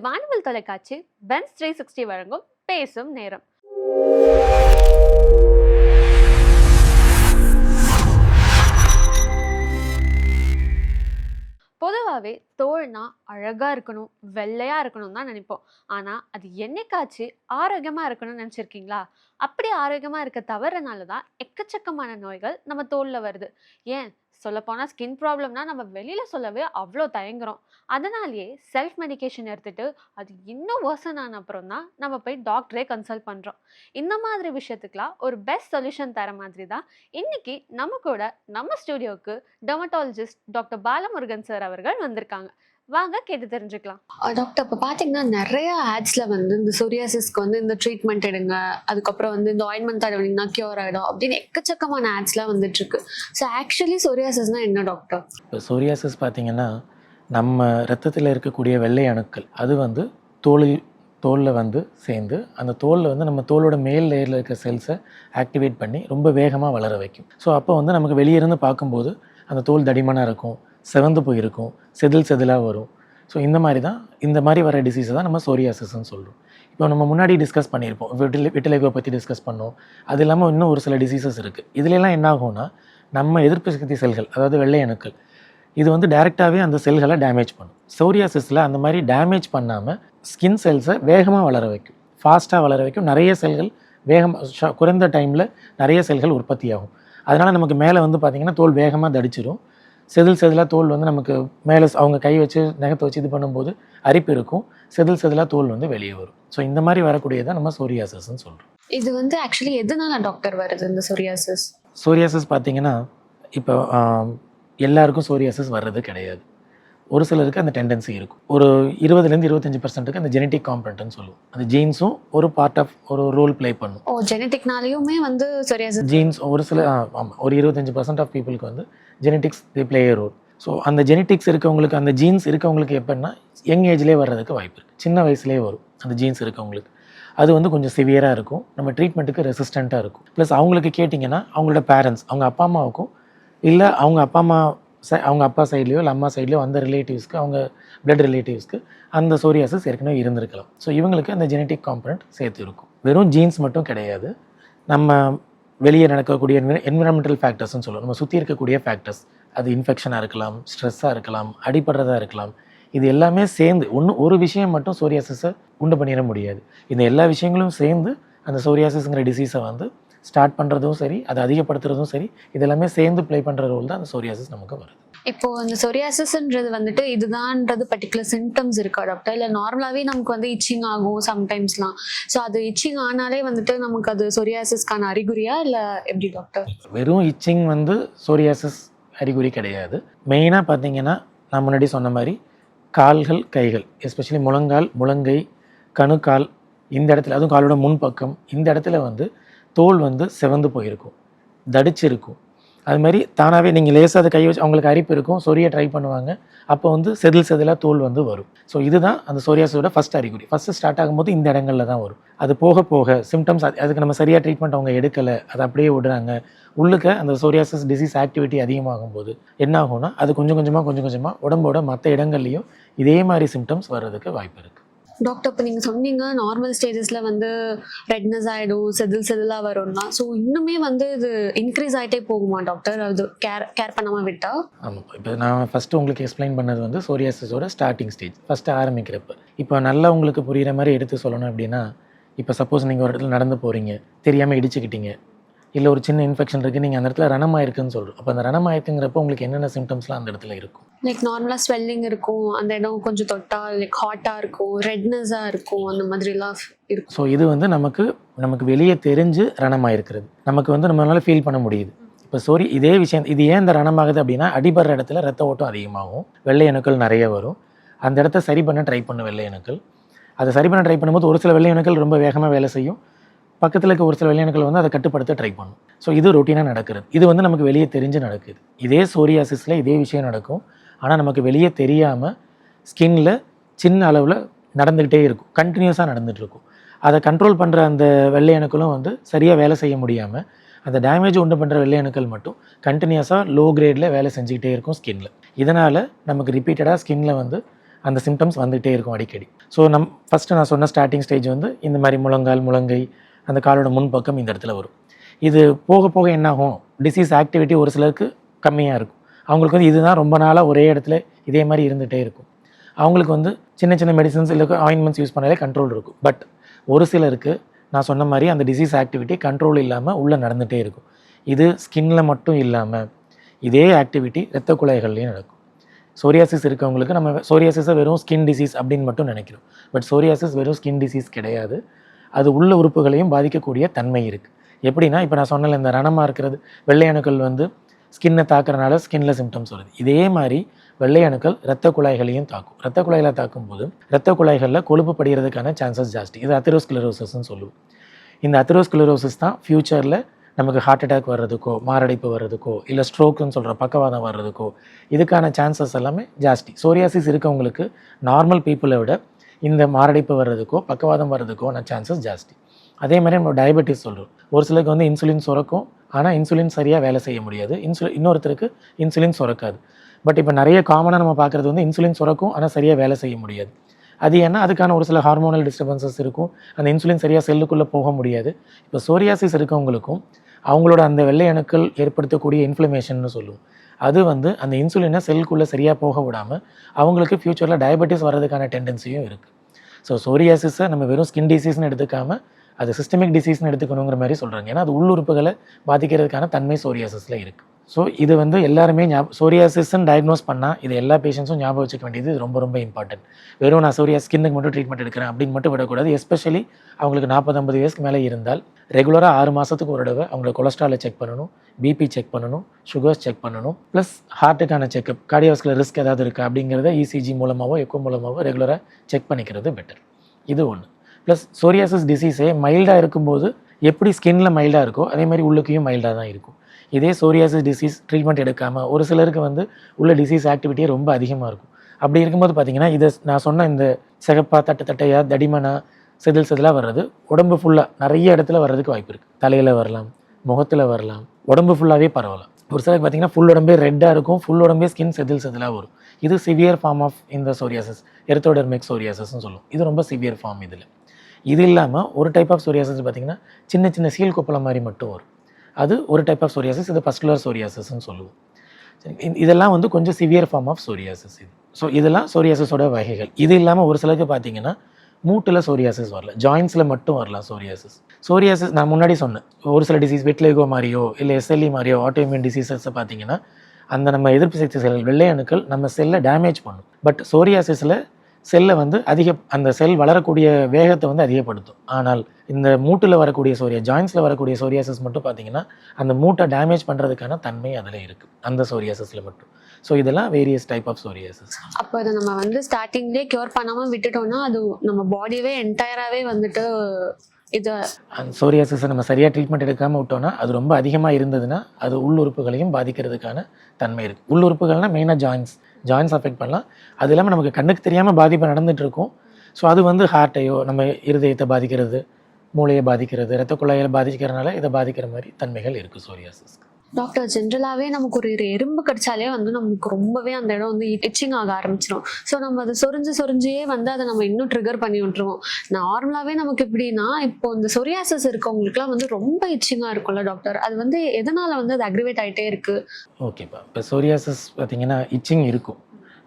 வானவில் தொலைக்காட்சி பென்ஸ் 360 வழங்கும் பேசும் நேரம். பொதுவாகவே தோல்னா அழகா இருக்கணும், வெள்ளையா இருக்கணும் தான் நினைப்போம். ஆனா அது என்னைக்காச்சு ஆரோக்கியமா இருக்கணும்னு நினைச்சிருக்கீங்களா? அப்படி ஆரோக்கியமா இருக்க தவறுனால தான் எக்கச்சக்கமான நோய்கள் நம்ம தோல்ல வருது. ஏன் சொல்லப்போனா ஸ்கின் ப்ராப்ளம்னா நம்ம வெளியில சொல்லவே அவ்வளோ தயங்குறோம். அதனாலேயே செல்ஃப் மெடிகேஷன் எடுத்துட்டு அது இன்னும் வர்சன் ஆன அப்புறம் தான் நம்ம போய் டாக்டரே கன்சல்ட் பண்றோம். இந்த மாதிரி விஷயத்துக்குலாம் ஒரு பெஸ்ட் சொல்யூஷன் தர மாதிரி தான் இன்னைக்கு நம்ம கூட நம்ம ஸ்டுடியோக்கு டெர்மட்டாலஜிஸ்ட் டாக்டர் பாலமுருகன் சார் அவர்கள் வந்திருக்காங்க. வாங்க கேட்டு தெரிஞ்சுக்கலாம். டாக்டர் இப்போ பார்த்தீங்கன்னா நிறைய ஆட்ஸ்ல வந்து இந்த சொரியாசிஸ்க்கு வந்து இந்த ட்ரீட்மெண்ட் எடுங்க, அதுக்கப்புறம் வந்து இந்த ஆயின்மெண்ட் தடவினா கியூர் ஆகிடும் அப்படின்னு எக்கச்சக்கமான ஆட்ஸ்லாம் வந்துட்டு இருக்கு. ஸோ ஆக்சுவலி சொரியாசிஸ்னா என்ன டாக்டர்? இப்போ சொரியாசிஸ் பார்த்தீங்கன்னா நம்ம ரத்தத்தில் இருக்கக்கூடிய வெள்ளை அணுக்கள் அது வந்து தோலில் வந்து சேர்ந்து அந்த தோலில் வந்து நம்ம தோலோட மேல் லேயரில் இருக்க செல்ஸை ஆக்டிவேட் பண்ணி ரொம்ப வேகமாக வளர வைக்கும். ஸோ அப்போ வந்து நமக்கு வெளியிருந்து பார்க்கும்போது அந்த தோல் தடிமனாக இருக்கும், செவந்து போயிருக்கும், செதிலாக வரும். ஸோ இந்த மாதிரி வர டிசீஸை தான் நம்ம சொரியாசிஸ்ன்னு சொல்கிறோம். இப்போ நம்ம முன்னாடி டிஸ்கஸ் பண்ணியிருப்போம், விட்டிலிகோ பற்றி டிஸ்கஸ் பண்ணோம். அது இல்லாமல் இன்னும் ஒரு சில டிசீசஸ் இருக்குது. இதுலலாம் என்ன ஆகும்னா நம்ம எதிர்ப்பு சக்தி செல்கள் அதாவது வெள்ளை அணுக்கள் இது வந்து டைரெக்டாகவே அந்த செல்களை டேமேஜ் பண்ணும். சொரியாசிஸில் அந்த மாதிரி டேமேஜ் பண்ணாமல் ஸ்கின் செல்ஸை வேகமாக வளர வைக்கும், ஃபாஸ்ட்டாக வளர வைக்கும். நிறைய செல்கள் குறைந்த டைமில் நிறைய செல்கள் உற்பத்தி ஆகும். அதனால் நமக்கு மேலே வந்து பார்த்திங்கன்னா தோல் வேகமாக தடிச்சிடும். செதிலாக தோல் வந்து நமக்கு மேலே அவங்க கை வச்சு நகத்தை வச்சு இது பண்ணும்போது அரிப்பு இருக்கும், செதிலாக தோல் வந்து வெளியே வரும். ஸோ இந்த மாதிரி வரக்கூடியதான் நம்ம சொரியாசிஸ்ன்னு சொல்கிறோம். இது வந்து ஆக்சுவலி எதனால டாக்டர் வருது இந்த சொரியாசிஸ்? சொரியாசிஸ் பார்த்திங்கன்னா இப்போ எல்லாருக்கும் சொரியாசிஸ் வர்றது கிடையாது. ஒரு சிலருக்கு அந்த டெண்டன்சி இருக்கும். ஒரு 20-25% அந்த ஜெனட்டிக் காம்பனன்ட்னு சொல்லுவோம். அந்த ஜீன்ஸும் ஒரு பார்ட் ஆஃப் ஒரு ரோல் ப்ளே பண்ணும். ஜெனட்டிக்னாலையுமே வந்து சொரியாசிஸ் ஜீன்ஸ் ஒரு சில ஆமாம், ஒரு 25% ஆஃப் பீப்புளுக்கு வந்து genetics they play a role. So அந்த ஜெனட்டிக்ஸ் இருக்கவங்களுக்கு, அந்த ஜீன்ஸ் இருக்கவங்களுக்கு எப்படின்னா யங் ஏஜ்லேயே வர்றதுக்கு வாய்ப்பு இருக்குது. சின்ன வயசுலேயே வரும் அந்த ஜீன்ஸ் இருக்கவங்களுக்கு. அது வந்து கொஞ்சம் சிவியராக இருக்கும், நம்ம ட்ரீட்மெண்ட்டுக்கு ரெசிஸ்டண்ட்டாக இருக்கும். ப்ளஸ் அவங்களுக்கு கேட்டிங்கன்னா அவங்களோட பேரண்ட்ஸ், அவங்க அப்பா அம்மாவுக்கும் இல்லை அவங்க அப்பா சைட்லேயோ இல்லை அம்மா சைட்லேயோ அந்த ரிலேட்டிவ்ஸ்க்கு, அவங்க பிளட் ரிலேட்டிவ்ஸ்க்கு அந்த சொரியாசிஸ் ஏற்கனவே இருந்திருக்கலாம். ஸோ இவங்களுக்கு அந்த ஜெனட்டிக் காம்பனன்ட் சேர்த்து இருக்கும். வெறும் ஜீன்ஸ் மட்டும் கிடையாது, நம்ம வெளியே நடக்கக்கூடிய என்விரான்மெண்டல் ஃபேக்டர்ஸ்னு சொல்லுவோம். நம்ம சுற்றி இருக்கக்கூடிய ஃபேக்டர்ஸ், அது இன்ஃபெக்ஷனாக இருக்கலாம், ஸ்ட்ரெஸ்ஸாக இருக்கலாம், அடிபடுறதா இருக்கலாம். இது எல்லாமே சேர்ந்து ஒரு விஷயம் மட்டும் சொரியாசிஸை உண்டு பண்ணிட முடியாது. இந்த எல்லா விஷயங்களும் சேர்ந்து அந்த சொரியாசிஸ்ங்கிற டிசீஸை வந்து ஸ்டார்ட் பண்ணுறதும் சரி, அதை அதிகப்படுத்துறதும் சரி, இதெல்லாமே சேர்ந்து ப்ளே பண்ணுற ரோல் தான் அந்த சொரியாசிஸ் நமக்கு வருது. இப்போ அந்த சொரியாசிஸ்ன்றது வந்துட்டு இதுதான்ன்றது பர்டிகுலர் சிம்டம்ஸ் இருக்கா டாக்டர்? இல்லை நார்மலாகவே நமக்கு வந்து இச்சிங் ஆகும் சம்டைம்ஸ்லாம். ஸோ அது இச்சிங் ஆனாலே வந்துட்டு நமக்கு அது சொரியாசிஸ்க்கான அறிகுறியா இல்லை எப்படி டாக்டர்? வெறும் இச்சிங் வந்து சொரியாசிஸ் அறிகுறி கிடையாது. மெயினாக பார்த்தீங்கன்னா நான் முன்னாடி சொன்ன மாதிரி கால்கள், கைகள், எஸ்பெஷலி முழங்கால், முழங்கை, கணுக்கால், இந்த இடத்துல, அதுவும் காலோட முன்பக்கம் இந்த இடத்துல வந்து தோல் வந்து செவந்து போயிருக்கும், தடிச்சிருக்கும். அது மாதிரி தானாகவே நீங்கள் லேசாக அதை கை வச்சு அவங்களுக்கு அரிப்பு இருக்கும், சொரிய ட்ரை பண்ணுவாங்க, அப்போ வந்து செதிலாக தோல் வந்து வரும். ஸோ இதுதான் அந்த சொரியாசிஸோட ஃபஸ்ட் அறிகுறி. ஃபஸ்ட்டு ஸ்டார்ட் ஆகும்போது இந்த இடங்களில் தான் வரும். அது போக போக சிம்டம்ஸ், அதுக்கு நம்ம சரியாக ட்ரீட்மெண்ட் அவங்க எடுக்கலை, அதை அப்படியே விடுறாங்க, உள்ளுக்க அந்த சொரியாசிஸ் டிசீஸ் ஆக்டிவிட்டி அதிகமாகும் போது என்ன ஆகும்னா அது கொஞ்சம் கொஞ்சமாக உடம்போட மற்ற இடங்கள்லையும் இதே மாதிரி சிம்டம்ஸ் வர்றதுக்கு வாய்ப்பு இருக்குது. டாக்டர் இப்போ நீங்கள் சொன்னீங்க நார்மல் ஸ்டேஜஸில் வந்து ரெட்னஸ் ஆகிடும், செதிலாக வரும்னா. ஸோ இன்னுமே வந்து இது இன்க்ரீஸ் ஆகிட்டே போகுமா டாக்டர், அது கேர் பண்ணாமல் விட்டால்? ஆமாம், இப்போ நான் ஃபஸ்ட்டு உங்களுக்கு எக்ஸ்பிளைன் பண்ணது வந்து சொரியாசிஸோட ஸ்டார்டிங் ஸ்டேஜ், ஃபஸ்ட்டு ஆரம்பிக்கிறப்ப. இப்போ நல்லா உங்களுக்கு புரிகிற மாதிரி எடுத்து சொல்லணும் அப்படின்னா, இப்போ சப்போஸ் நீங்கள் ஒரு இடத்துல நடந்து போகிறீங்க, தெரியாமல் இடிச்சுக்கிட்டீங்க, இல்லை ஒரு சின்ன இன்ஃபெக்ஷன் இருக்குது, நீங்கள் அந்த இடத்துல ரணமாயிருக்குன்னு சொல்கிறோம். அப்போ அந்த ரணமாயிருக்குங்கிறப்ப உங்களுக்கு என்னென்ன சிம்டம்ஸ்லாம் அந்த இடத்துல இருக்கும்? லைக் நார்மலாக ஸ்வெல்லிங் இருக்கும், அந்த இடம் கொஞ்சம் தொட்டா லைக் ஹாட்டாக இருக்கும், ரெட்னஸாக இருக்கும், அந்த மாதிரிலாம் இருக்கும். ஸோ இது வந்து நமக்கு வெளியே தெரிஞ்சு ரணமாயிருக்கிறது, நமக்கு வந்து நம்மளால ஃபீல் பண்ண முடியுது. இப்போ இதே விஷயம், இது ஏன் இந்த ரணமாகுது அப்படின்னா அடிபடுற இடத்துல ரத்த ஓட்டம் அதிகமாகும், வெள்ளை அணுக்கள் நிறைய வரும். அந்த இடத்த சரி பண்ண ட்ரை பண்ணும் வெள்ளை அணுக்கள். அதை சரி பண்ண ட்ரை பண்ணும்போது ஒரு சில வெள்ளை அணுக்கள் ரொம்ப வேகமாக வேலை செய்யும், பக்கத்தில் இருக்க ஒரு சில வெள்ளை அணுக்கள் வந்து அதை கட்டுப்படுத்த ட்ரை பண்ணும். ஸோ இது ரொட்டீனாக நடக்கிறது. இது வந்து நமக்கு வெளியே தெரிஞ்சு நடக்குது. இதே சொரியாசிஸில் இதே விஷயம் நடக்கும், ஆனால் நமக்கு வெளியே தெரியாமல் ஸ்கின்னில் சின்ன அளவில் நடந்துக்கிட்டே இருக்கும், கண்டினியூஸாக நடந்துகிட்டு இருக்கும். அதை கண்ட்ரோல் பண்ணுற அந்த வெள்ளை அணுக்களும் வந்து சரியாக வேலை செய்ய முடியாமல் அந்த டேமேஜ் உண்டு பண்ணுற வெள்ளை அணுக்கள் மட்டும் கண்டினியூஸாக லோ கிரேடில் வேலை செஞ்சுக்கிட்டே இருக்கும் ஸ்கின்னில். இதனால் நமக்கு ரிப்பீட்டடாக ஸ்கின்னில் வந்து அந்த சிம்டம்ஸ் வந்துகிட்டே இருக்கும் அடிக்கடி. ஸோ ஃபஸ்ட்டு நான் சொன்ன ஸ்டார்டிங் ஸ்டேஜ் வந்து இந்த மாதிரி முழங்கால், முழங்கை, அந்த காலோட முன்பக்கம் இந்த இடத்துல வரும். இது போக போக என்னாகும், டிசீஸ் ஆக்டிவிட்டி ஒரு சிலருக்கு கம்மியாக இருக்கும். அவங்களுக்கு வந்து இதுதான் ரொம்ப நாளாக ஒரே இடத்துல இதே மாதிரி இருந்துகிட்டே இருக்கும். அவங்களுக்கு வந்து சின்ன சின்ன மெடிசன்ஸ் இல்லை ஆயின்மெண்ட்ஸ் யூஸ் பண்ணாலே கண்ட்ரோல் இருக்கும். பட் ஒரு சிலருக்கு நான் சொன்ன மாதிரி அந்த டிசீஸ் ஆக்டிவிட்டி கண்ட்ரோல் இல்லாமல் உள்ளே நடந்துகிட்டே இருக்கும். இது ஸ்கின்னில் மட்டும் இல்லாமல் இதே ஆக்டிவிட்டி இரத்த குழாய்கள்லையும் நடக்கும். சோரியாசிஸ் இருக்கவங்களுக்கு நம்ம சோரியாசிஸை வெறும் ஸ்கின் டிசீஸ் அப்படின்னு மட்டும் நினைக்கிறோம். பட் சோரியாசிஸ் வெறும் ஸ்கின் டிசீஸ் கிடையாது. அது உள்ள உறுப்புகளையும் பாதிக்கக்கூடிய தன்மை இருக்குது. எப்படின்னா, இப்போ நான் சொன்னல இந்த ரணமாக இருக்கிறது வெள்ளை அணுக்கள் வந்து ஸ்கின்னை தாக்குறதுனால ஸ்கின்ல சிம்டம்ஸ் வருது. இதே மாதிரி வெள்ளை அணுக்கள் இரத்த குழாய்களையும் தாக்கும். இரத்த குழாயில் தாக்கும்போது இரத்த குழாய்களில் கொழுப்பு படிகிறதுக்கான சான்சஸ் ஜாஸ்தி. இது அத்தெரோஸ்க்ளரோசிஸ்ன்னு சொல்லுவோம். இந்த அத்தெரோஸ்க்ளரோசிஸ் தான் ஃப்யூச்சரில் நமக்கு ஹார்ட் அட்டாக் வர்றதுக்கோ, மாரடைப்பு வர்றதுக்கோ, இல்லை ஸ்ட்ரோக்குன்னு சொல்கிற பக்கவாதம் வர்றதுக்கோ இதுக்கான சான்சஸ் எல்லாமே ஜாஸ்தி. சோரியாசிஸ் இருக்கவங்களுக்கு நார்மல் பீப்புளை விட இந்த மாரடைப்பு வர்றதுக்கோ பக்கவாதம் வர்றதுக்கோன சான்சஸ் ஜாஸ்தி. அதே மாதிரி நம்ம டயபெட்டிஸ் சொல்கிறோம். ஒரு சிலருக்கு வந்து இன்சுலின் சுரக்கும், ஆனால் இன்சுலின் சரியாக வேலை செய்ய முடியாது. இன்னொருத்தருக்கு இன்சுலின் சுரக்காது. பட் இப்போ நிறைய காமனாக நம்ம பார்க்குறது வந்து இன்சுலின் சுரக்கும், ஆனால் சரியாக வேலை செய்ய முடியாது. அது ஏன்னா அதுக்கான ஒரு சில ஹார்மோனல் டிஸ்டர்பன்சஸ் இருக்கும். அந்த இன்சுலின் சரியாக செல்லுக்குள்ளே போக முடியாது. இப்போ சோரியாசிஸ் இருக்கவங்களுக்கும் அவங்களோட அந்த வெள்ளை அணுக்கள் ஏற்படுத்தக்கூடிய இன்ஃப்ளமேஷன்னு சொல்லுவோம். அது வந்து அந்த இன்சுலினை செல்லுக்குள்ளே சரியாக போக விடாமல் அவங்களுக்கு ஃப்யூச்சரில் டயபெட்டிஸ் வர்றதுக்கான டெண்டன்சியும் இருக்குது. ஸோ சோரியாசிஸை நம்ம வெறும் ஸ்கின் டிசீஸ்னு எடுத்துக்காமல் அது சிஸ்டமிக் டிசீஸ்னு எடுத்துக்கணுங்கிற மாதிரி சொல்கிறாங்க. ஏன்னா அது உள்ளுறுப்புகளை பாதிக்கிறதுக்கான தன்மை சோரியாசிஸில் இருக்குது. ஸோ இது வந்து எல்லாருமே சோரியாசிஸ்ன்னு டயக்னோஸ் பண்ணால் இது எல்லா பேஷண்ட்ஸும் ஞாபகம் வச்சுக்க வேண்டியது ரொம்ப ரொம்ப இம்பார்ட்டன்ட். வெறும் நான் ஸ்கின்னுக்கு மட்டும் ட்ரீட்மெண்ட் எடுக்கிறேன் அப்படின்னு மட்டும் விடக்கூடாது. எஸ்பெஷலி அவங்களுக்கு 40-50 வயசுக்கு மேலே இருந்தால் ரெகுலராக 6 மாதத்துக்கு ஒரு தடவை அவங்களை கொலஸ்ட்ராலை செக் பண்ணணும், பிபி செக் பண்ணணும், சுகர்ஸ் செக் பண்ணணும், ப்ளஸ் ஹார்ட்டுக்கான செக்அப், கார்டியோவாஸ்குலர் ரிஸ்க் ஏதாவது இருக்கா அப்படிங்கிறத இசிஜி மூலமாகவோ எக்கோ மூலமாகவோ ரெகுலராக செக் பண்ணிக்கிறது பெட்டர். இது ஒன்று. ப்ளஸ் சோரியாசிஸ் டிசீஸே மைல்டாக இருக்கும்போது எப்படி ஸ்கின்னில் மைல்டாக இருக்கோ அதே மாதிரி உள்ளுக்கையும் மைல்டாக தான் இருக்கும். இதே சோரியாசிஸ் டிசீஸ் ட்ரீட்மெண்ட் எடுக்காமல் ஒரு சிலருக்கு வந்து உள்ள டிசீஸ் ஆக்டிவிட்டியே ரொம்ப அதிகமாக இருக்கும். அப்படி இருக்கும்போது பார்த்திங்கன்னா இதை நான் சொன்ன இந்த சிகப்பா தட்டையாக தடிமனா செதிலாக வர்றது உடம்பு ஃபுல்லாக நிறைய இடத்துல வர்றதுக்கு வாய்ப்பு இருக்குது. தலையில் வரலாம், முகத்தில் வரலாம், உடம்பு ஃபுல்லாகவே பரவலாம். ஒரு சிலருக்கு பார்த்திங்கன்னா ஃபுல் உடம்பே ரெட்டாக இருக்கும், ஃபுல் உடம்பே ஸ்கின் செதிலாக வரும். இது சிவியர் ஃபார்ம் ஆஃப் இந்த சோரியாசிஸ், எர்த்தோடெர்மிக் சோரியாசிஸ்ன்னு சொல்லுவோம். இது ரொம்ப சிவியர் ஃபார்ம். இது இல்லாமல் ஒரு டைப் ஆஃப் சோரியாசிஸ் பார்த்திங்கன்னா சின்ன சின்ன சீல் கொப்பளம் மாதிரி மட்டும் வரும். அது ஒரு டைப் ஆஃப் சோரியாசிஸ். இது பஸ்குலர் சோரியாசிஸ்ன்னு சொல்லுவோம். சரி, இதெல்லாம் வந்து கொஞ்சம் severe form of psoriasis. So இதெல்லாம் சோரியாசிஸோட வகைகள். இது இல்லாமல் ஒரு சிலருக்கு பார்த்திங்கன்னா மூட்டில் சோரியாசிஸ் வரல, ஜாயின்ஸில் மட்டும் வரலாம் சோரியாசிஸ். நான் முன்னாடி சொன்னேன், ஒரு சில டிசீஸ் விட்லிகோ மாதிரியோ இல்லை எஸ்எல்இ மாதிரியோ ஆட்டோஇம்யூன் டிசீசஸை பார்த்திங்கன்னா அந்த நம்ம எதிர்ப்பு சக்தி செல்கள் வெள்ளை அணுக்கள் நம்ம செல்லை டேமேஜ் பண்ணும். பட் சோரியாசிஸில் செல்லை வந்து அந்த செல் வளரக்கூடிய வேகத்தை வந்து அதிகப்படுத்தும். ஆனால் இந்த மூட்டில் வரக்கூடிய ஜாயின்ஸில் வரக்கூடிய சோரியாசிஸ் மட்டும் பார்த்திங்கன்னா அந்த மூட்டை டேமேஜ் பண்ணுறதுக்கான தன்மை அதில் இருக்குது, அந்த சோரியாசிஸில் மட்டும். ஸோ இதெல்லாம் வேரியஸ் டைப் ஆஃப் சோரியாசிஸ். அப்போ அதை நம்ம வந்து ஸ்டார்டிங்லேயே க்யூர் பண்ணாமல் விட்டுட்டோம்னா அது நம்ம பாடியவே என்டையராகவே வந்துட்டு இது அந்த சோரியாசிஸை நம்ம சரியாக ட்ரீட்மெண்ட் எடுக்காமல் விட்டோம்னா அது ரொம்ப அதிகமாக இருந்ததுன்னா அது உள்ளுறுப்புகளையும் பாதிக்கிறதுக்கான தன்மை இருக்குது. உள்ளுறுப்புகள்னால் மெயினாக ஜாயின்ஸ் அஃபெக்ட் பண்ணலாம். அது இல்லாமல் நமக்கு கண்ணுக்கு தெரியாமல் பாதிப்பு நடந்துகிட்டு இருக்கும். ஸோ அது வந்து ஹார்ட்டையோ நம்ம இருதயத்தை பாதிக்கிறது, மூளையை பாதிக்கிறது, இரத்த குழாயில் பாதிக்கிறதுனால இதை பாதிக்கிற மாதிரி தன்மைகள் இருக்குது சோரியாசிஸ்க்கு. டாக்டர், ஜென்ரலாகவே நமக்கு ஒரு எறும்பு கடிச்சாலே வந்து நமக்கு ரொம்பவே அந்த இடம் வந்து இச்சிங் ஆக ஆரம்பிச்சிடும். ஸோ நம்ம அதை சொரிஞ்சே வந்து அதை நம்ம இன்னும் ட்ரிகர் பண்ணி விட்டுருவோம். நார்மலாகவே நமக்கு எப்படின்னா இப்போ இந்த சொரியாசிஸ் இருக்கவங்களுக்குலாம் வந்து ரொம்ப இச்சிங்காக இருக்கும்ல டாக்டர், அது வந்து எதனால் வந்து அது அக்ரிவேட் ஆகிட்டே இருக்குது? ஓகேப்பா, இப்போ சோரியாசிஸ் பார்த்திங்கன்னா இச்சிங் இருக்கும்.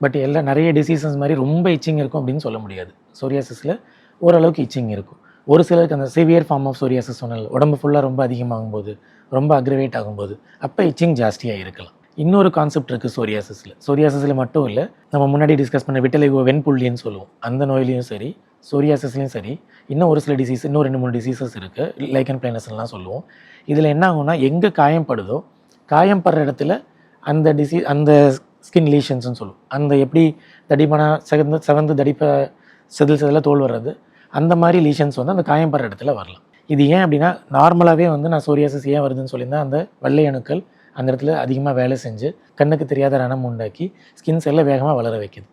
பட் நிறைய டிசீசஸ் மாதிரி ரொம்ப இச்சிங் இருக்கும் அப்படின்னு சொல்ல முடியாது. சோரியாசிஸில் ஓரளவுக்கு இச்சிங் இருக்கும். ஒரு சிலருக்கு அந்த சிவியர் ஃபார்ம் ஆஃப் சோரியாசிஸ் சொன்னல உடம்பு ஃபுல்லாக ரொம்ப அதிகமாகும் போது, ரொம்ப அக்ரிவேட் ஆகும்போது அப்போ இச்சிங் ஜாஸ்தியாக இருக்கலாம். இன்னொரு கான்செப்ட் இருக்குது சோரியாசிஸில் மட்டும் இல்லை, நம்ம முன்னாடி டிஸ்கஸ் பண்ண விட்டலிகோ வெண்புள்ளின்னு சொல்லுவோம், அந்த நோயிலையும் சரி சோரியாசிஸ்லையும் சரி இன்னும் ஒரு சில டிசீஸ், இன்னும் 2-3 டிசீசஸ் இருக்குது, லைக்கன் பிளானஸ்லாம் சொல்லுவோம். இதில் என்ன ஆகும்னா எங்கே காயம்படுதோ காயம்படுற இடத்துல அந்த ஸ்கின் லீஷன்ஸ்னு சொல்லுவோம். அந்த எப்படி தடிமனாக செவந்து செதிலாக தோல் வர்றது, அந்த மாதிரி லீஷன்ஸ் வந்து அந்த காயம்படுற இடத்துல வரலாம். இது ஏன் அப்படின்னா நார்மலாகவே வந்து நான் சோரியாசிஸ் ஏன் வருதுன்னு சொல்லியிருந்தேன், அந்த வெள்ளை அணுக்கள் அந்த இடத்துல அதிகமாக வேலை செஞ்சு கண்ணுக்கு தெரியாத ரணம் உண்டாக்கி ஸ்கின் செல்லை வேகமாக வளர வைக்குது.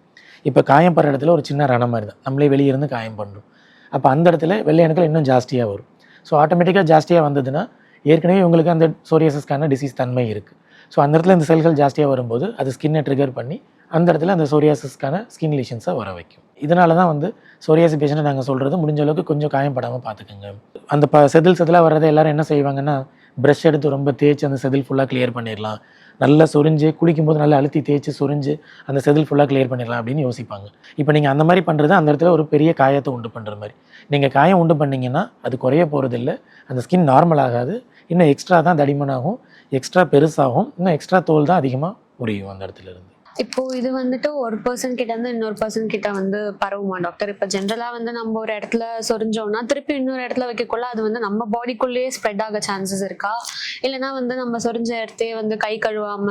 இப்போ காயம்படுற இடத்துல ஒரு சின்ன ரணம் மாதிரி தான், நம்மளே வெளியே இருந்து காயம் பண்ணுறோம். அப்போ அந்த இடத்துல வெள்ளை அணுக்கள் இன்னும் ஜாஸ்தியாக வரும். ஸோ ஆட்டோமேட்டிக்காக ஜாஸ்தியாக வந்ததுன்னா ஏற்கனவே உங்களுக்கு அந்த சோரியாசிஸ்க்கான டிசீஸ் தன்மை இருக்குது. ஸோ அந்த இடத்துல இந்த செல்கள் ஜாஸ்தியாக வரும்போது அது ஸ்கின்னை ட்ரிகர் பண்ணி அந்த இடத்துல அந்த சோரியாசிஸ்க்கான ஸ்கின் லீஷன்ஸை வர வைக்கும். இதனால தான் வந்து சோரியாசிஸ் பேஷண்ட்டை நாங்கள் சொல்கிறது முடிஞ்ச அளவுக்கு கொஞ்சம் காயப்படாமல் பார்த்துக்கோங்க. அந்த செதிலாக வர்றதை எல்லாரும் என்ன செய்வாங்கன்னா, ப்ரஷ் எடுத்து ரொம்ப தேய்ச்சி அந்த செதில் ஃபுல்லாக கிளியர் பண்ணிடலாம், நல்லா சொரிஞ்சு குளிக்கும்போது நல்லா அழுத்தி தேய்ச்சி சொரிஞ்சு அந்த செதில் ஃபுல்லாக கிளியர் பண்ணிடலாம் அப்படின்னு யோசிப்பாங்க. இப்போ நீங்கள் அந்த மாதிரி பண்ணுறது அந்த இடத்துல ஒரு பெரிய காயத்தை உண்டு பண்ணுற மாதிரி. நீங்கள் காயம் உண்டு பண்ணிங்கன்னா அது குறைய போகிறதில்ல, அந்த ஸ்கின் நார்மல் ஆகாது, இன்னும் எக்ஸ்ட்ரா தான் தடிமனாகும், எக்ஸ்ட்ரா பெருசாகும், இன்னும் எக்ஸ்ட்ரா தோல் தான் அதிகமாக உரியும் அந்த இடத்துல இருந்து. இப்போ இது வந்துட்டு ஒரு பர்சன் கிட்ட இருந்து இன்னொரு பர்சன் கிட்ட வந்து பரவுமா டாக்டர்? இப்போ ஜென்ரலா வந்து நம்ம ஒரு இடத்துல சொரிஞ்சோம்னா திருப்பி இன்னொரு இடத்துல வைக்கக்குள்ள அது வந்து நம்ம பாடிக்குள்ளேயே ஸ்ப்ரெட் ஆக சான்சஸ் இருக்கா? இல்லைன்னா வந்து நம்ம சொரிஞ்ச இடத்தையே வந்து கை கழுவாம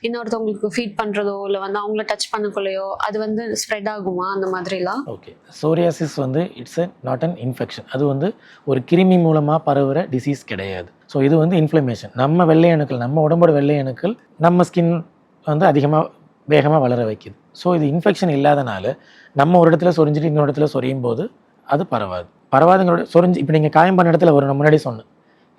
இன்னொருத்தவங்களுக்கு ஃபீட் பண்றதோ இல்லை வந்து அவங்கள டச் பண்ணக்குள்ளேயோ அது வந்து ஸ்ப்ரெட் ஆகுமா அந்த மாதிரிலாம்? ஓகே, சோரியாசிஸ் வந்து இட்ஸ் நாட் அன் இன்ஃபெக்ஷன். அது வந்து ஒரு கிருமி மூலமாக பரவுகிற டிசீஸ் கிடையாது. ஸோ இது வந்து இன்ஃப்ளமேஷன். நம்ம வெள்ளை அணுக்கள், நம்ம உடம்போட வெள்ளை அணுக்கள் நம்ம ஸ்கின் வந்து வேகமாக வளர வைக்குது. ஸோ இது இன்ஃபெக்ஷன் இல்லாதனால நம்ம ஒரு இடத்துல சொரிஞ்சிட்டு இன்னொரு இடத்துல சொரியும் போது அது பரவாதுங்களோட சொரிஞ்சு. இப்போ நீங்கள் காயம் பண்ண இடத்துல வரும், நான் முன்னாடி சொன்னேன்,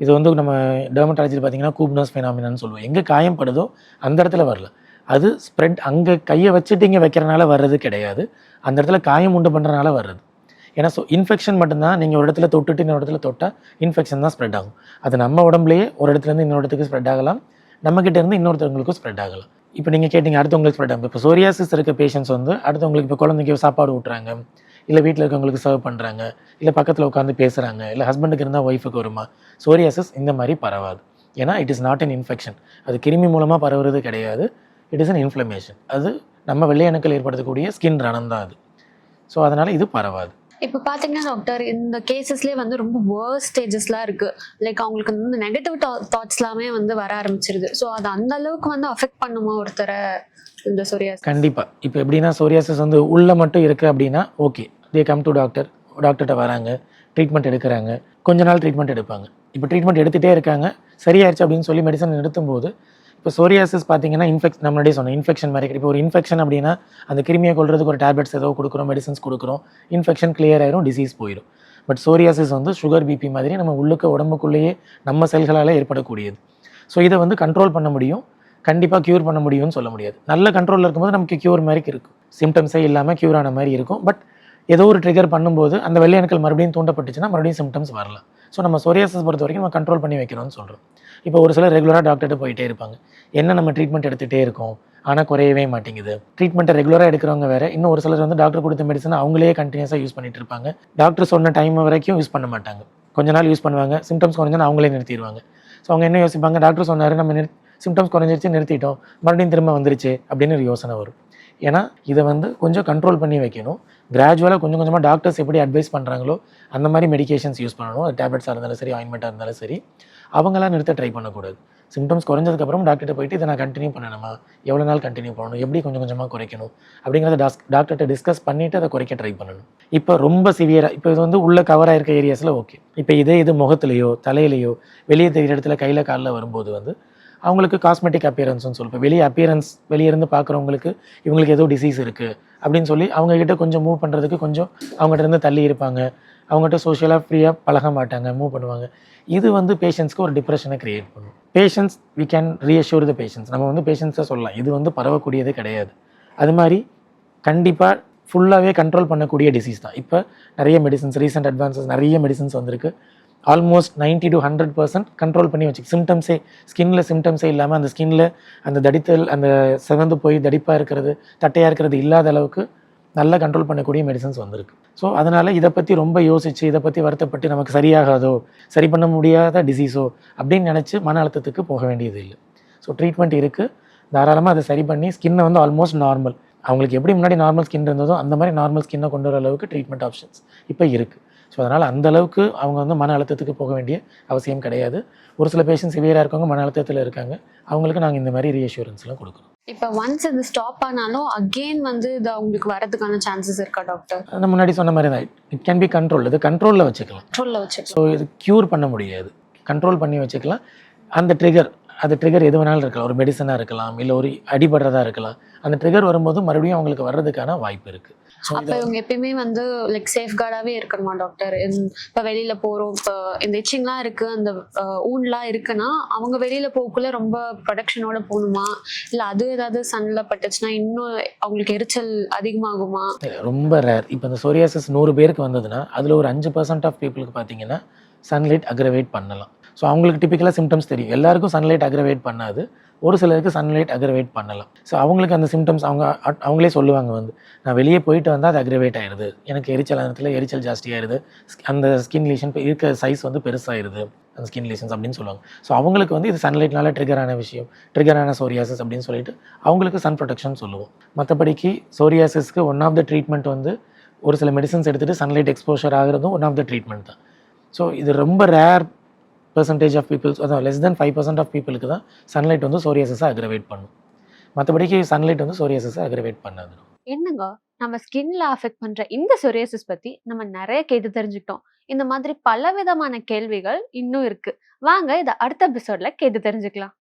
இது வந்து நம்ம டெர்மட்டாலஜியில் பார்த்தீங்கன்னா கூப்னஸ் ஃபெனாமினான்னு சொல்லுவோம். எங்கே காயம் படுதோ அந்த இடத்துல வரல, அது ஸ்ப்ரெட் அங்கே கையை வச்சுட்டு இங்கே வைக்கிறனால வர்றது கிடையாது, அந்த இடத்துல காயம் உண்டு பண்ணுறனால வர்றது. ஏன்னா இன்ஃபெக்ஷன் மட்டும்தான் நீங்கள் ஒரு இடத்துல தொட்டுட்டு இன்னொரு இடத்துல தொட்டால் இன்ஃபெக்ஷன் தான் ஸ்ப்ரெட் ஆகும். அது நம்ம உடம்புலேயே ஒரு இடத்துலேருந்து இன்னொரு இடத்துக்கு ஸ்ப்ரெட் ஆகலாம், நம்மக்கிட்ட இருந்து இன்னொருத்தவங்களுக்கும் ஸ்ப்ரெட் ஆகலாம். இப்போ நீங்கள் கேட்டிங்க அடுத்தவங்களுக்கு ஸ்ப்ரெட் ஆகும். இப்போ சோரியாசிஸ் இருக்க பேஷண்ட்ஸ் வந்து அடுத்தவங்களுக்கு இப்போ குழந்தைக்கு சாப்பாடு ஊட்டுறாங்க, இல்லை வீட்டில் இருக்கவங்களுக்கு சர்வ் பண்ணுறாங்க, இல்லை பக்கத்தில் உட்காந்து பேசுகிறாங்க, இல்லை ஹஸ்பண்டுக்கு இருந்தால் ஒய்ஃபுக்கு வருமா, சோரியாசிஸ் இந்த மாதிரி பரவாது. ஏன்னா it is not an infection. அது கிருமி மூலமாக பரவுறது கிடையாது, இட் இஸ் அன் இன்ஃப்ளமேஷன். அது நம்ம வெள்ளை அணுக்கள் ஏற்படுத்தக்கூடிய ஸ்கின் ரணம் தான் அது. ஸோ அதனால் இது பரவாது. இப்போ பார்த்தீங்கன்னா டாக்டர், இந்த கேசஸ்லேயே வந்து ரொம்ப வேர்ஸ்ட் ஸ்டேஜஸ்லாம் இருக்குது. லைக் அவங்களுக்கு வந்து நெகட்டிவ் தாட்ஸ் எல்லாமே வந்து வர ஆரம்பிச்சிருது. ஸோ அது அந்த அளவுக்கு வந்து அஃபெக்ட் பண்ணுமா ஒருத்தரை இந்த சோரியாசிஸ்? கண்டிப்பாக. இப்போ எப்படின்னா சோரியாசிஸ் வந்து உள்ளே மட்டும் இருக்குது அப்படின்னா ஓகே, தே கம் டு டாக்டர்கிட்ட வராங்க, ட்ரீட்மெண்ட் எடுக்கிறாங்க, கொஞ்ச நாள் ட்ரீட்மெண்ட் எடுப்பாங்க. இப்போ ட்ரீட்மெண்ட் எடுத்துகிட்டே இருக்காங்க, சரியாயிருச்சு அப்படின்னு சொல்லி மெடிசன் நிறுத்தும்போது இப்போ சோரியாசிஸ் பார்த்தீங்கன்னா நம்ம முன்னாடியே சொன்னோம் இன்ஃபெக்ஷன் மாதிரி. இப்போ ஒரு இன்ஃபெக்ஷன் அப்படின்னா அந்த கிருமியை கொள்றதுக்கு ஒரு டேப்லெட்ஸ் ஏதோ கொடுக்குறோம், மெடிசன்ஸ் கொடுக்குறோம், இன்ஃபெக்ஷன் கிளியர் ஆயிரும், டிசீஸ் போயிடும். பட் சோரியாசிஸ் வந்து சுகர் பிபி மாதிரி நம்ம உள்ளுக்க உடம்புக்குள்ளேயே நம்ம செல்களால் ஏற்படக்கூடியது. ஸோ இதை வந்து கண்ட்ரோல் பண்ண முடியும், கண்டிப்பாக க்யூர் பண்ண முடியும்னு சொல்ல முடியாது. நல்ல கண்ட்ரோலில் இருக்கும்போது நமக்கு க்யூர் மாதிரி இருக்கும், சிம்டம்ஸே இல்லாமல் க்யூர் ஆன மாதிரி இருக்கும். பட் ஏதோ ஒரு ட்ரிகர் பண்ணும்போது அந்த வெள்ளை அணுக்கள் மறுபடியும் தூண்டப்பட்டுச்சுன்னா மறுபடியும் சிம்டம்ஸ் வரலாம். ஸோ நம்ம சோரியாசிஸ் பொறுத்த வரைக்கும் நம்ம கண்ட்ரோல் பண்ணி வைக்கிறோம்னு சொல்கிறோம். இப்போ ஒரு சிலர் ரெகுலராக டாக்டர்கிட்ட போயிட்டே இருப்பாங்க, என்ன நம்ம ட்ரீட்மெண்ட் எடுத்துகிட்டே இருக்கோம் ஆனால் குறையவே மாட்டேங்குது. ட்ரீட்மெண்ட்டை ரெகுலராக எடுக்கிறவங்க வேறு, இன்னும் ஒரு சிலர் வந்து டாக்டர் கொடுத்த மெடிசனை அவங்களே கண்டினியூஸாக யூஸ் பண்ணிட்டு இருப்பாங்க, டாக்டர் சொன்ன டைம் வரைக்கும் யூஸ் பண்ண மாட்டாங்க, கொஞ்ச நாள் யூஸ் பண்ணுவாங்க, சிம்டம்ஸ் குறைஞ்சா அவங்களே நிறுத்திடுவாங்க. ஸோ அவங்க என்ன யோசிப்பாங்க, டாக்டர் சொன்னார் நம்ம சிம்டம்ஸ் குறைஞ்சிருச்சு நிறுத்திட்டோம், மறுபடியும் திரும்ப வந்துருச்சு அப்படின்னு ஒரு யோசனை வரும். ஏன்னா இதை வந்து கொஞ்சம் கண்ட்ரோல் பண்ணி வைக்கணும். கிராஜுவலாக கொஞ்சம் கொஞ்சமாக டாக்டர்ஸ் எப்படி அட்வைஸ் பண்ணுறாங்களோ அந்த மாதிரி மெடிகேஷன்ஸ் யூஸ் பண்ணணும். அது டேப்லெட்ஸாக இருந்தாலும் சரி, ஆயின்மெண்ட்டாக இருந்தாலும் சரி, அவங்களாம் நிறுத்த ட்ரை பண்ணக்கூடாது. சிம்டம்ஸ் குறைஞ்சதுக்கப்புறம் டாக்டர்கிட்ட போயிட்டு இதை நான் கண்டினியூ பண்ணணுமா, எவ்வளோ நாள் கண்டினியூ பண்ணணும், எப்படி கொஞ்சம் கொஞ்சமாக குறைக்கணும் அப்படிங்கிறத டாக்டர்கிட்ட டிஸ்கஸ் பண்ணிவிட்டு அதை குறைக்க ட்ரை பண்ணணும். இப்போ ரொம்ப சிவியராக, இப்போ இது வந்து உள்ள கவராக இருக்க ஏரியாஸில் ஓகே. இப்போ இது முகத்துலையோ தலையிலையோ வெளியே தெரிகிற இடத்துல கையில் காலில் வரும்போது வந்து அவங்களுக்கு காஸ்மெட்டிக் அப்பியரன்ஸ்னு சொல்லுவோம். வெளியே இருந்து பார்க்குறவங்களுக்கு இவங்களுக்கு ஏதோ டிசீஸ் இருக்குது அப்படின்னு சொல்லி அவங்கக்கிட்ட கொஞ்சம் மூவ் பண்ணுறதுக்கு கொஞ்சம் அவங்ககிட்ட இருந்து தள்ளி இருப்பாங்க, அவங்ககிட்ட சோஷியலாக ஃப்ரீயாக பழக மாட்டாங்க, மூவ் பண்ணுவாங்க. இது வந்து பேஷண்ட்ஸ்க்கு ஒரு டிப்ரெஷனை க்ரியேட் பண்ணும். Patients we can reassure the patients, நம்ம வந்து பேஷண்ட்ஸை சொல்லலாம் இது வந்து பரவக்கூடியது கிடையாது, அது மாதிரி கண்டிப்பாக ஃபுல்லாகவே கண்ட்ரோல் பண்ணக்கூடிய டிசீஸ் தான். இப்போ நிறைய மெடிசன்ஸ், ரீசெண்ட் அட்வான்சஸ் நிறைய மெடிசன்ஸ் வந்திருக்கு, ஆல்மோஸ்ட் 90 to 100% கண்ட்ரோல் பண்ணி வச்சு சிம்டம்ஸே ஸ்கின்னில் சிம்டம்ஸே இல்லாமல் அந்த ஸ்கின்னில் அந்த தடித்தல், அந்த சிவந்து போய் தடிப்பாக இருக்கிறது, தட்டையாக இருக்கிறது இல்லாத அளவுக்கு நல்லா கண்ட்ரோல் பண்ணக்கூடிய மெடிசன்ஸ் வந்திருக்கு. ஸோ அதனால் இதை பற்றி ரொம்ப யோசித்து இதை பற்றி வருத்தப்பட்டு நமக்கு சரியாகாதோ, சரி பண்ண முடியாத டிசீஸோ அப்படின்னு நினச்சி மன அழுத்தத்துக்கு போக வேண்டியது இல்லை. ஸோ ட்ரீட்மெண்ட் இருக்குது, தாராளமாக அதை சரி பண்ணி ஸ்கின்னை வந்து ஆல்மோஸ்ட் நார்மல், அவங்களுக்கு எப்படி முன்னாடி நார்மல் ஸ்கின் இருந்ததோ அந்த மாதிரி நார்மல் ஸ்கின்னை கொண்டு வர அளவுக்கு ட்ரீட்மெண்ட் ஆப்ஷன்ஸ் இப்போ இருக்குது. ஸோ அதனால் அந்தளவுக்கு அவங்க வந்து மன அழுத்தத்துக்கு போக வேண்டிய அவசியம் கிடையாது. ஒரு சில பேஷண்ட் சிவியராக இருக்கவங்க மன அழுத்தத்தில் இருக்காங்க, அவங்களுக்கு நாங்கள் இந்த மாதிரி ரீஅஷ்யூரன்ஸ்லாம் கொடுக்குறோம். இப்போ ஒன்ஸ் இது ஸ்டாப் ஆனாலும் அகெயின் வந்து இது அவங்களுக்கு வரதுக்கான சான்சஸ் இருக்கா டாக்டர்? நான் முன்னாடி சொன்ன மாதிரி தான், இட் கேன் பி கண்ட்ரோல், இது கண்ட்ரோலில் வச்சுக்கலாம். ஸோ இது க்யூர் பண்ண முடியாது, கண்ட்ரோல் பண்ணி வச்சுக்கலாம். அந்த ட்ரிகர் எது வேணாலும் இருக்கலாம், ஒரு மெடிசனாக இருக்கலாம், இல்லை ஒரு அடிபடுறதா இருக்கலாம். அந்த ட்ரிகர் வரும்போது மறுபடியும் அவங்களுக்கு வர்றதுக்கான வாய்ப்பு இருக்குது. ஸோ அப்ப இவங்க எப்பயுமே வந்து லைக் சேஃப்கார்டாவே இருக்கணுமா டாக்டர்? இப்ப வெளியில போறோம், இப்ப இந்த இச்சிங்லாம் இருக்கு, அந்த ஊன்லாம் இருக்குன்னா அவங்க வெளியில போகக்குள்ள ரொம்ப ப்ரொடெக்ஷனோட போகணுமா, இல்ல அது ஏதாவது சன்ல பட்டுச்சுன்னா இன்னும் அவங்களுக்கு எரிச்சல் அதிகமாகுமா? ரொம்ப ரேர். இப்போ இந்த சொரியாசிஸ் 100 பேருக்கு வந்ததுன்னா அதில் ஒரு 5% ஆஃப் பீப்புளுக்கு பார்த்தீங்கன்னா சன்லைட் அக்ரவேட் பண்ணலாம். ஸோ அவங்களுக்கு டிப்பிக்கலாக சிம்டம்ஸ் தெரியும். எல்லாருக்கும் சன்லைட் அக்ரவேட் பண்ணாது, ஒரு சிலருக்கு சன்லைட் அக்ரவேட் பண்ணலாம். ஸோ அவங்களுக்கு அந்த சிம்டம்ஸ் அவங்களே சொல்லுவாங்க வந்து, நான் வெளியே போயிட்டு வந்தால் அது அக்ரவேட் ஆயிடுது, எனக்கு எரிச்சல் நேரத்தில் எரிச்சல் ஜாஸ்தியாயிருது, அந்த ஸ்கின் லீஷன் இருக்க சைஸ் வந்து பெருசாயிருது, அந்த ஸ்கின் லீஷன்ஸ் அப்படின்னு சொல்லுவாங்க. ஸோ அவங்களுக்கு வந்து இது சன்லைட்னால ட்ரிகரான விஷயம், ட்ரிகரான சோரியாசிஸ் அப்படின்னு சொல்லிட்டு அவங்களுக்கு சன் ப்ரொடெக்ஷன் சொல்லுவோம். மற்றபடிக்கு சோரியாசிஸ்க்கு ஒன் ஆஃப் த ட்ரீட்மெண்ட் வந்து ஒரு சில மெடிசன்ஸ் எடுத்துகிட்டு சன்லைட் எக்ஸ்போஷர் ஆகிறதும் ஒன் ஆஃப் த ட்ரீட்மெண்ட் தான். ஸோ இது ரொம்ப ரேர் பெர்சன்டேஜ் ஆஃப் பீப்புள்ஸ், அதான் லெஸ் தென் 5% ஆஃப் பீப்புளுக்கு தான் சன்லைட் வந்து சோரியாசிஸை அக்ரவேட் பண்ணும். மற்றபடிக்கு சன்லைட் வந்து சோரியாசிஸை அக்ரவேட் பண்ணாது. என்னங்க, நம்ம ஸ்கின்ல அஃபெக்ட் பண்ற இந்த சொரியாசிஸ் பத்தி நம்ம நிறைய கேட்டு தெரிஞ்சுக்கிட்டோம். இந்த மாதிரி பலவிதமான கேள்விகள் இன்னும் இருக்கு. வாங்க இதை அடுத்த எபிசோட்ல கேட்டு தெரிஞ்சுக்கலாம்.